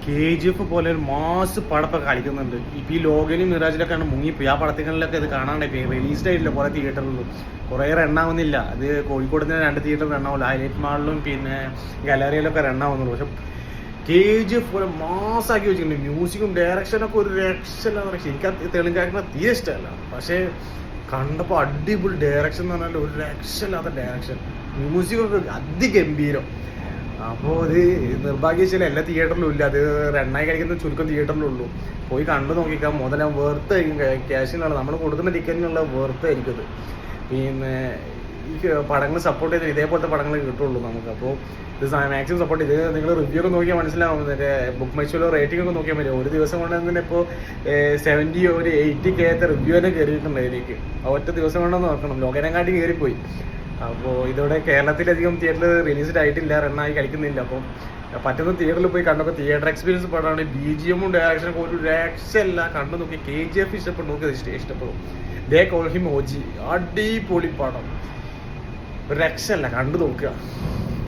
KGF പോലെ ഒരു mass പടപ്പൊക്കെ കളിക്കുന്നുണ്ട്. ഇപ്പം ഈ ലോകയിലും മിറാജിലൊക്കെയാണ് മുങ്ങിപ്പോയി. ആ പടത്തിങ്ങളിലൊക്കെ ഇത് കാണാണ്ടായി റിലീസ്ഡ് ആയിട്ടില്ല കുറേ തിയേറ്ററിലും. കുറേ എണ്ണാവുന്നില്ല. അത് കോഴിക്കോട് തന്നെ 2 തിയേറ്ററിൽ എണ്ണാവില്ല. ഹൈലൈറ്റ് മാളിലും പിന്നെ ഗാലറിയിലൊക്കെ എണ്ണാവുന്നുള്ളൂ. പക്ഷെ KGF പോലെ മാസാക്കി വെച്ചിട്ടുണ്ട്. മ്യൂസിക്കും ഡയറക്ഷനൊക്കെ ഒരു രക്ഷയില്ലാന്ന് പറയാം. എനിക്ക് തെലുങ്കാക്കിനെ തീരെ ഇഷ്ടമല്ല. പക്ഷേ കണ്ടപ്പോൾ അടിപൊളി ഡയറക്ഷൻ എന്ന് പറഞ്ഞാൽ ഒരു രക്ഷയില്ലാത്ത ഡയറക്ഷൻ, മ്യൂസിക്കൊക്കെ അതിഗംഭീരം. അപ്പോൾ ഇത് നിർഭാഗ്യവശാൽ എല്ലാ തിയേറ്ററിലും ഇല്ല. അത് റണ്ണായി കളിക്കുന്ന ചുരുക്കം തിയേറ്ററിലുള്ളൂ. പോയി കണ്ടു നോക്കിക്കാം. മുതലാ വെറുത്തായിരിക്കും. ക്യാഷിനുള്ള നമ്മൾ കൊടുക്കുന്ന ടിക്കറ്റിനുള്ള വെറുത്തായിരിക്കും ഇത്. പിന്നെ ഈ പടങ്ങൾ സപ്പോർട്ട് ചെയ്ത് ഇതേപോലത്തെ പടങ്ങൾ കിട്ടുള്ളൂ നമുക്ക്. അപ്പോൾ ഇത് മാക്സിമം സപ്പോർട്ട് ചെയ്ത് നിങ്ങൾ റിവ്യൂ ഒക്കെ നോക്കിയാൽ മനസ്സിലാവും. ബുക്ക് മൈ ഷോയിലോ റേറ്റിംഗ് ഒക്കെ നോക്കിയാൽ മതി. ഒരു ദിവസം കൊണ്ട് തന്നെ ഇപ്പോൾ 70 ഒരു 80K റിവ്യൂ തന്നെ കയറിയിട്ടുണ്ട് അതിലേക്ക്. ഒറ്റ ദിവസം കൊണ്ടൊന്ന് നോക്കണം. ലോകനെങ്ങാട്ടി കയറിപ്പോയി. അപ്പോൾ ഇതോടെ കേരളത്തിലധികം തിയേറ്ററിൽ റിലീസ്ഡ് ആയിട്ടില്ല, റണ്ണായി കളിക്കുന്നില്ല. അപ്പോൾ പറ്റുന്ന തിയേറ്ററിൽ പോയി കണ്ടപ്പോൾ തിയേറ്റർ എക്സ്പീരിയൻസ് പടമാണ്. BGM ഡയറക്ഷനൊക്കെ ഒരു രക്ഷയല്ല. കണ്ടു നോക്കി KGF ഇഷ്ടപ്പെട്ടു നോക്കി ഇഷ്ടപ്പെടും. ദേ കോൾ ഹിം OG അടിപൊളി പടം, ഒരു രക്ഷയല്ല. കണ്ടു നോക്കുക.